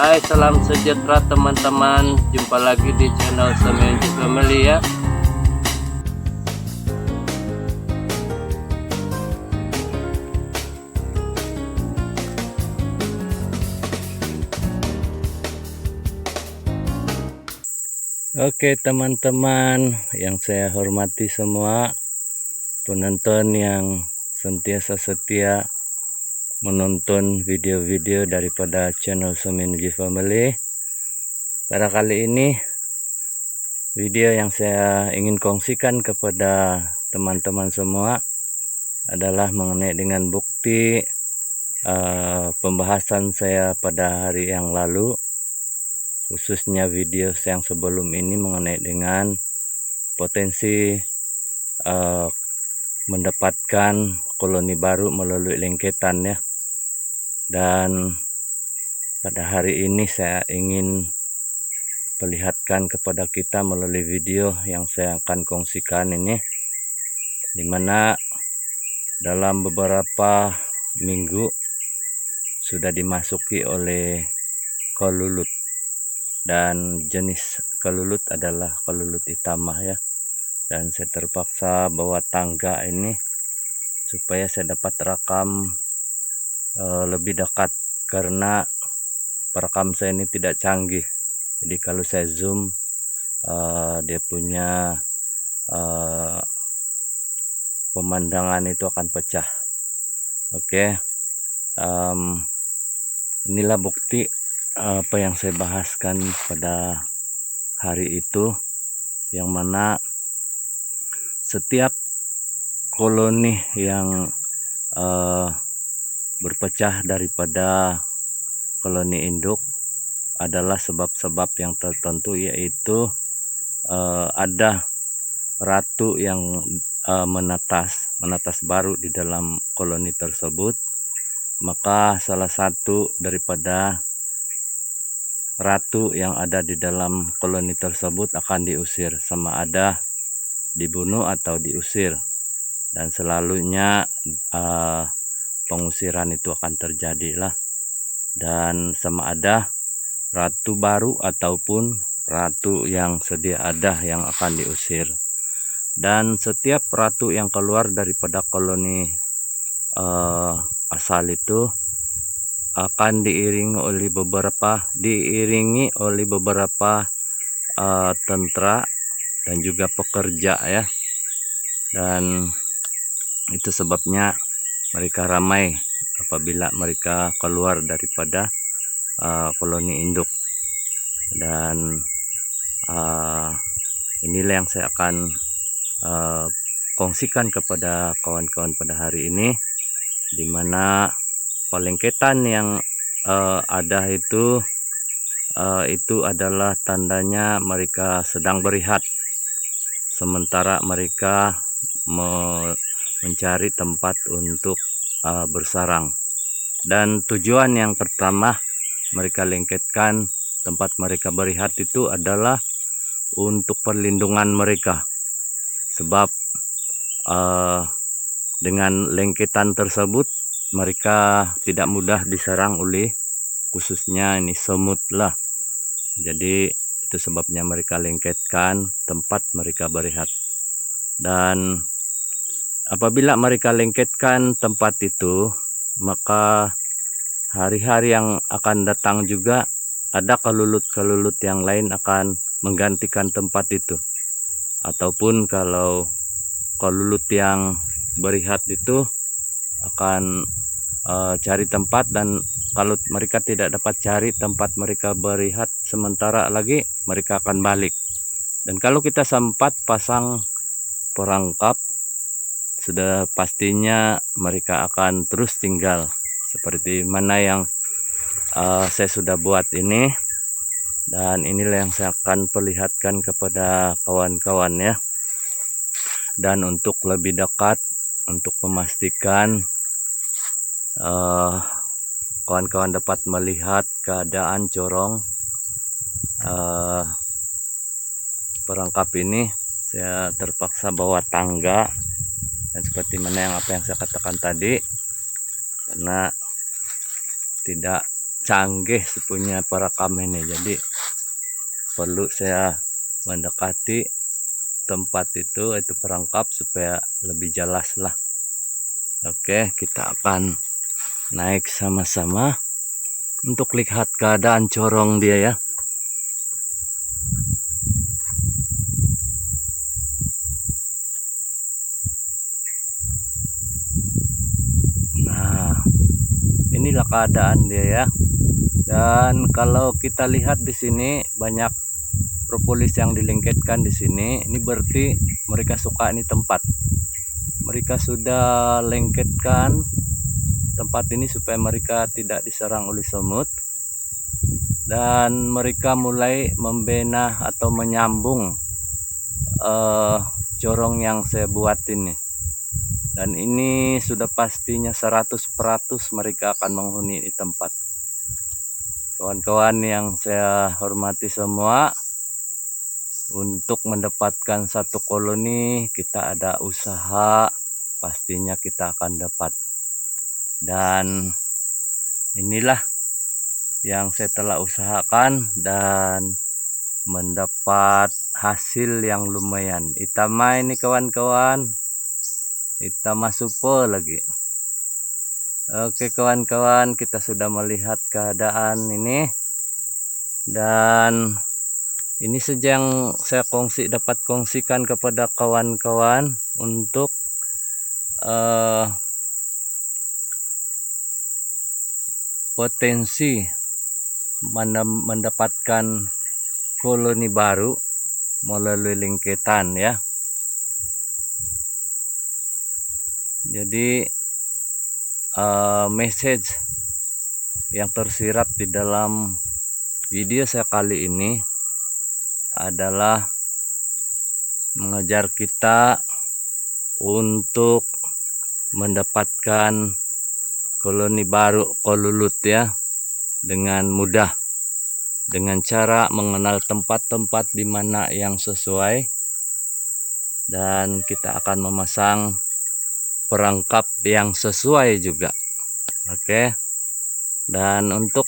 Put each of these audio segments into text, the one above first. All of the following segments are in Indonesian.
Hai, salam sejahtera teman-teman. Jumpa lagi di channel Semenji Family ya. Oke teman-teman yang saya hormati semua, penonton yang sentiasa setia menonton video-video daripada channel Semenji Family. Pada kali ini video yang saya ingin kongsikan kepada teman-teman semua adalah mengenai dengan bukti pembahasan saya pada hari yang lalu, khususnya video yang sebelum ini mengenai dengan potensi mendapatkan koloni baru melalui lengketan ya. Dan pada hari ini saya ingin perlihatkan kepada kita melalui video yang saya akan kongsikan ini, dimana dalam beberapa minggu sudah dimasuki oleh kelulut, dan jenis kelulut adalah kelulut hitamah ya. Dan saya terpaksa bawa tangga ini supaya saya dapat rekam lebih dekat, karena perekam saya ini tidak canggih. Jadi kalau saya zoom dia punya pemandangan itu akan pecah. Oke, inilah bukti apa yang saya bahaskan pada hari itu, yang mana setiap koloni yang berpecah daripada koloni induk adalah sebab-sebab yang tertentu, yaitu ada ratu yang menetas baru di dalam koloni tersebut. Maka salah satu daripada ratu yang ada di dalam koloni tersebut akan diusir, sama ada dibunuh atau diusir. Dan selalunya pengusiran itu akan terjadi lah, dan sama ada ratu baru ataupun ratu yang sedia ada yang akan diusir. Dan setiap ratu yang keluar daripada koloni asal itu akan diiringi oleh beberapa tentara dan juga pekerja ya. Dan itu sebabnya mereka ramai apabila mereka keluar daripada koloni induk. Dan inilah yang saya akan kongsikan kepada kawan-kawan pada hari ini, dimana pelengketan yang ada itu adalah tandanya mereka sedang berehat sementara mereka mencari tempat untuk bersarang. Dan tujuan yang pertama mereka lengketkan tempat mereka berehat itu adalah untuk perlindungan mereka, sebab dengan lengketan tersebut mereka tidak mudah diserang oleh khususnya ini semut lah. Jadi itu sebabnya mereka lengketkan tempat mereka berehat. Dan apabila mereka lengketkan tempat itu, maka hari-hari yang akan datang juga ada kelulut-kelulut yang lain akan menggantikan tempat itu. Ataupun kalau kelulut yang berehat itu akan cari tempat, dan kalau mereka tidak dapat cari tempat mereka berehat sementara lagi, mereka akan balik. Dan kalau kita sempat pasang perangkap, sudah pastinya mereka akan terus tinggal seperti mana yang saya sudah buat ini. Dan inilah yang saya akan perlihatkan kepada kawan-kawan ya. Dan untuk lebih dekat, untuk memastikan kawan-kawan dapat melihat keadaan corong perangkap ini, saya terpaksa bawa tangga. Dan seperti mana apa yang saya katakan tadi, karena tidak canggih punya perekam ini, jadi perlu saya mendekati tempat itu perangkap supaya lebih jelas lah. Oke, kita akan naik sama-sama untuk lihat keadaan corong dia ya. Nah, inilah keadaan dia ya. Dan kalau kita lihat di sini banyak propolis yang dilengketkan di sini. Ini berarti mereka suka ini tempat. Mereka sudah lengketkan tempat ini supaya mereka tidak diserang oleh semut. Dan mereka mulai membina atau menyambung corong yang saya buat ini. Dan ini sudah pastinya 100% mereka akan menghuni di tempat. Kawan-kawan yang saya hormati semua, untuk mendapatkan satu koloni kita ada usaha, pastinya kita akan dapat. Dan inilah yang saya telah usahakan dan mendapat hasil yang lumayan. Itama ini kawan-kawan, Itama super lagi. Oke kawan-kawan, kita sudah melihat keadaan ini. Dan ini saja yang saya dapat kongsikan kepada kawan-kawan untuk potensi mendapatkan koloni baru melalui lengketan ya. Jadi message yang tersirat di dalam video saya kali ini adalah mengajar kita untuk mendapatkan koloni baru kolulut ya dengan mudah, dengan cara mengenal tempat-tempat di mana yang sesuai, dan kita akan memasang perangkap yang sesuai juga. Oke. Dan untuk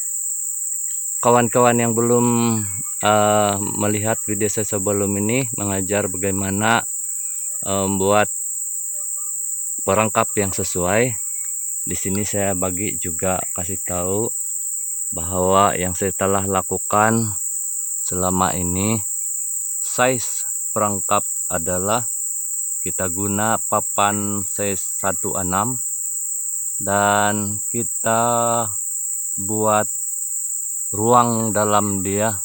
kawan-kawan yang belum melihat video saya sebelum ini mengajar bagaimana membuat perangkap yang sesuai, di sini saya bagi juga kasih tahu bahwa yang saya telah lakukan selama ini, size perangkap adalah kita guna papan size 16 dan kita buat ruang dalam dia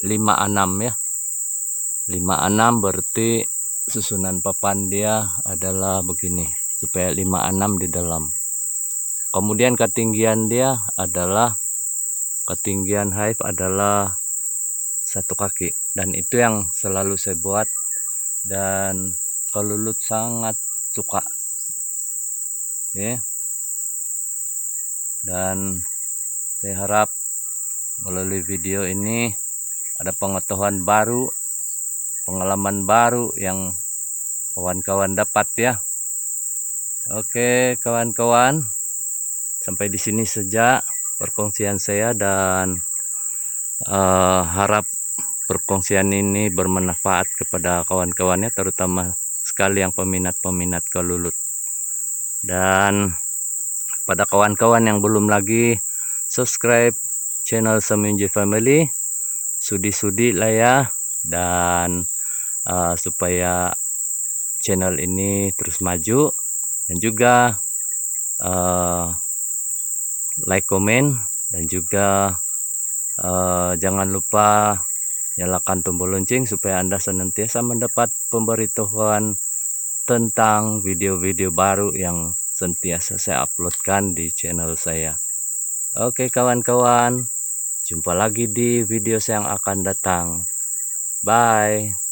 56 ya. 56 berarti susunan papan dia adalah begini supaya 56 di dalam. Kemudian ketinggian dia adalah hive adalah 1 kaki, dan itu yang selalu saya buat dan kolulut sangat suka ya. Dan saya harap melalui video ini ada pengetahuan baru, pengalaman baru yang kawan-kawan dapat ya. Oke kawan-kawan, sampai di sini saja perkongsian saya, dan harap perkongsian ini bermanfaat kepada kawan-kawannya, terutama sekali yang peminat-peminat kolulut. Dan pada kawan-kawan yang belum lagi subscribe channel Seminji Family, sudi-sudi lah ya, dan supaya channel ini terus maju, dan juga like, komen, dan juga jangan lupa nyalakan tombol lonceng supaya Anda senantiasa mendapat pemberitahuan tentang video-video baru yang sentiasa saya uploadkan di channel saya. Oke kawan-kawan, jumpa lagi di video saya yang akan datang. Bye.